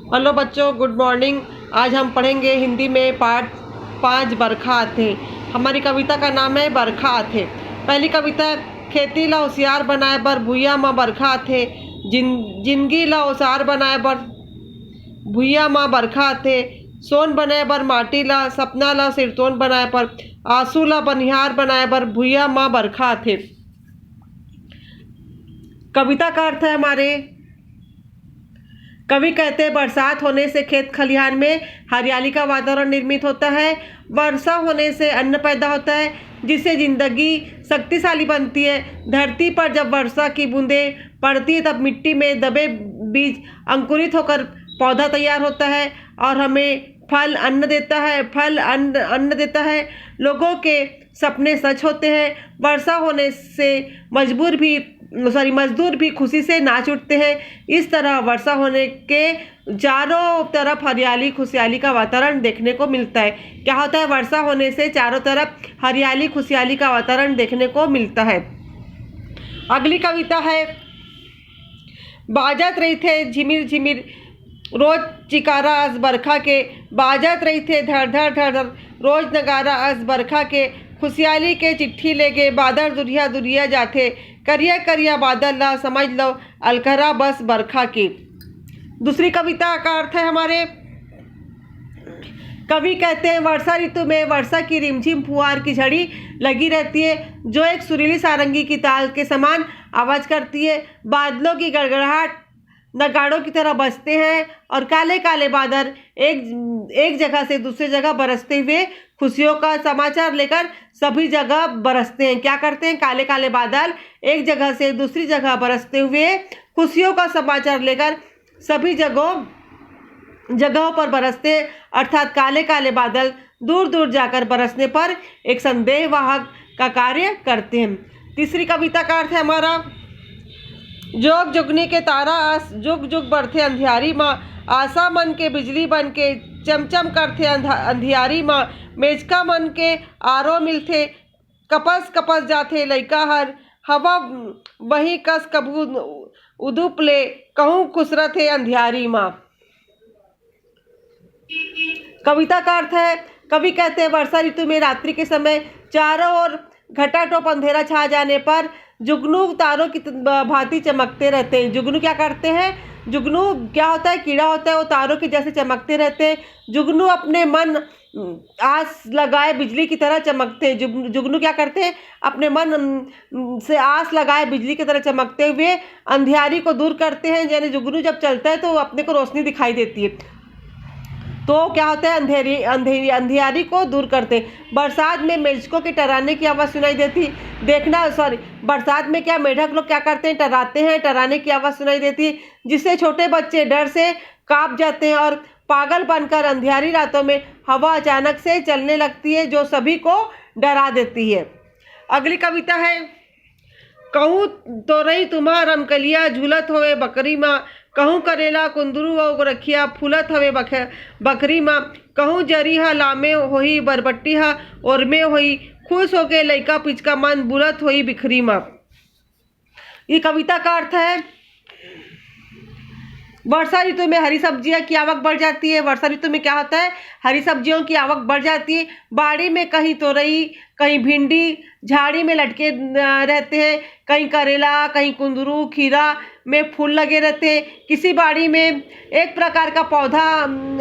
Hello बच्चों, good morning. आज हम पढ़ेंगे हिंदी में पाठ 5 बरखा आथे। हमारी कविता का नाम है बरखा आथे। पहली कविता है, खेती ला होशियार बनाए बर भुइया माँ बरखा आथे। जिंदगी ला ओसार बनाए बर भुइया माँ बरखा आथे। सोन बनाए बर माटी ला, सपना ला सिरतोन बनाए पर, आंसू ला बनिहार बनाए बर भुइया माँ बरखा आथे। कविता का अर्थ है हमारे कवि कहते हैं बरसात होने से खेत खलिहान में हरियाली का वातावरण निर्मित होता है। वर्षा होने से अन्न पैदा होता है जिससे जिंदगी शक्तिशाली बनती है। धरती पर जब वर्षा की बूंदें पड़ती है तब मिट्टी में दबे बीज अंकुरित होकर पौधा तैयार होता है और हमें फल अन्न देता है। फल अन्न देता है। लोगों के सपने सच होते हैं। वर्षा होने से मजदूर भी खुशी से नाच उठते हैं। इस तरह वर्षा होने के चारों तरफ हरियाली खुशहाली का वातावरण देखने को मिलता है। क्या होता है? वर्षा होने से चारों तरफ हरियाली खुशहाली का वातावरण देखने को मिलता है। अगली कविता है, बाजत रही थे झिमिर झिमिर रोज चिकारा अस बरखा के। बाजत रही थे धड़ धड़ धड़ धड़ रोज नगारा अस बरखा के। खुशहाली के चिट्ठी ले गए बादल दुरिया दुरिया जाते। करिया करिया बादल ला समझ लो अलकरा बस बरखा की। दूसरी कविता का अर्थ है हमारे कवि कहते हैं वर्षा ऋतु में वर्षा की रिमझिम फुहार की झड़ी लगी रहती है जो एक सुरीली सारंगी की ताल के समान आवाज करती है। बादलों की गड़गड़ाहट नगाड़ों की तरह बजते हैं और काले काले बादल एक जगह से दूसरी जगह बरसते हुए खुशियों का समाचार लेकर सभी जगह बरसते हैं। क्या करते हैं? काले काले बादल एक जगह से दूसरी जगह बरसते हुए खुशियों का समाचार लेकर सभी जगहों पर बरसते हैं। अर्थात काले काले बादल दूर दूर जाकर बरसने पर एक संदेहवाहक का कार्य करते हैं। तीसरी कविता का अर्थ है हमारा, जोग जुगनी के तारा आस जुग जुग बढ़ते अंधियारी माँ। आशा मन के बिजली बन के चमचम करते अंधियारी माँ। मेजका मन के आरो मिलते कपस कपस जाते लइका हर। हवा वही कस कबू उदुप ले कहूँ खुसरत है अंधियारी माँ। कविता का अर्थ है कवि कहते हैं वर्षा ऋतु में रात्रि के समय चारों ओर घटाटोप अंधेरा छा जाने पर जुगनू तारों की भांति चमकते रहते हैं। जुगनू क्या करते हैं? जुगनू क्या होता है? कीड़ा होता है। वो तारों के जैसे चमकते रहते हैं। जुगनू अपने मन आस लगाए बिजली की तरह चमकते हैं। जुगनू क्या करते हैं? अपने मन से आस लगाए बिजली की तरह चमकते हुए अंधियारी को दूर करते हैं। यानी जुगनू जब चलता है तो अपने को रोशनी दिखाई देती है। तो क्या होता है? अंधियारी को दूर करते। बरसात में मेढकों के टर्राने की आवाज़ सुनाई देती। बरसात में क्या मेढक लोग क्या करते हैं? टर्राते हैं। टर्राने की आवाज़ सुनाई देती जिससे छोटे बच्चे डर से कांप जाते हैं और पागल बनकर अंधियारी रातों में हवा अचानक से चलने लगती है जो सभी को डरा देती है। अगली कविता है, कहूँ तो रही तुम्हार रमकलिया झूलत होवे बकरी माँ। कहूँ करेला कुंदरू और रखिया फूलत हवे बकरी माँ। कहूँ जरी हा लामे होई बरबट्टी हा और में होई खुश होके लइका पिचका मन बुलत होई बिखरी माँ। ये कविता का अर्थ है वर्षा ऋतु में हरी सब्जियां की आवक बढ़ जाती है। वर्षा ऋतु में क्या होता है? हरी सब्जियों की आवक बढ़ जाती है। बाड़ी में कहीं तोरई कहीं भिंडी झाड़ी में लटके रहते हैं। कहीं करेला कहीं कुंदरू खीरा में फूल लगे रहते हैं। किसी बाड़ी में एक प्रकार का पौधा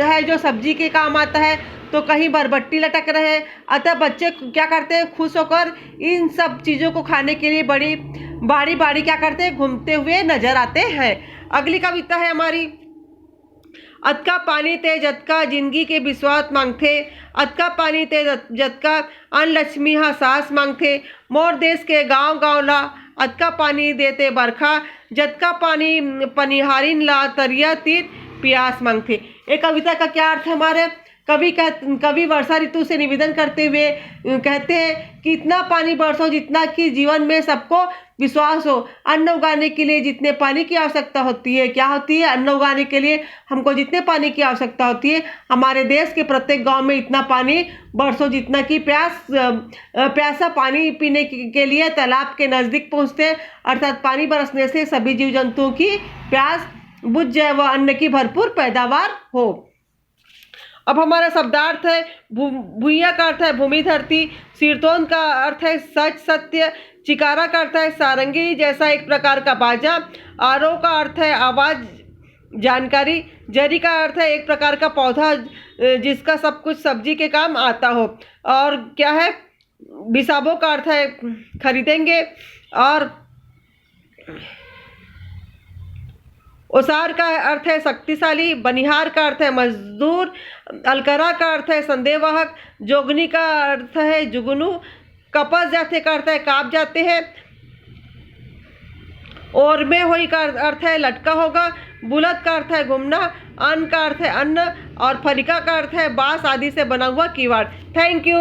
है जो सब्जी के काम आता है तो कहीं बरबट्टी लटक रहे हैं। अतः बच्चे क्या करते हैं? खुश होकर इन सब चीज़ों को खाने के लिए बाड़ी क्या करते हैं? घूमते हुए नजर आते हैं। अगली कविता है हमारी, अतका पानी ते जतका जिंदगी के विश्वास मांगथे। अतका पानी ते जतका अन्न लक्ष्मी हा सास मांगथे। मोर देश के गांव गांव ला अतका पानी देते बरखा। जतका पानी पनिहारिन ला तरिया तीर प्यास मांगथे। एक कविता का क्या अर्थ है हमारे? कवि वर्षा ऋतु से निवेदन करते हुए कहते हैं कि इतना पानी बरसो जितना कि जीवन में सबको विश्वास हो। अन्न उगाने के लिए जितने पानी की आवश्यकता होती है, क्या होती है? अन्न उगाने के लिए हमको जितने पानी की आवश्यकता होती है, हमारे देश के प्रत्येक गांव में इतना पानी बरसो जितना कि प्यासा पानी पीने के लिए तालाब के नज़दीक पहुंचते। अर्थात पानी बरसने से सभी जीव जंतुओं की प्यास बुझ जाए व अन्न की भरपूर पैदावार हो। अब हमारा शब्दार्थ है भूइया का अर्थ है भूमि धरती, शीरतोन का अर्थ है सच सत्य, चिकारा का अर्थ है सारंगी जैसा एक प्रकार का बाजा, आरोह का अर्थ है आवाज जानकारी, जरी का अर्थ है एक प्रकार का पौधा जिसका सब कुछ सब्जी के काम आता हो, और क्या है बिसाबो का अर्थ है खरीदेंगे, और ओसार का अर्थ है शक्तिशाली, बनिहार का अर्थ है मजदूर, अलकरा का अर्थ है संदेहवाहक, जोगनी का अर्थ है जुगनू, कपस जाते का अर्थ है काप जाते हैं, और में होई का अर्थ है लटका होगा, बुलत का अर्थ है घूमना, अन्न का अर्थ है अन्न, और फलिका का अर्थ है बांस आदि से बना हुआ कीवाड़। Thank you.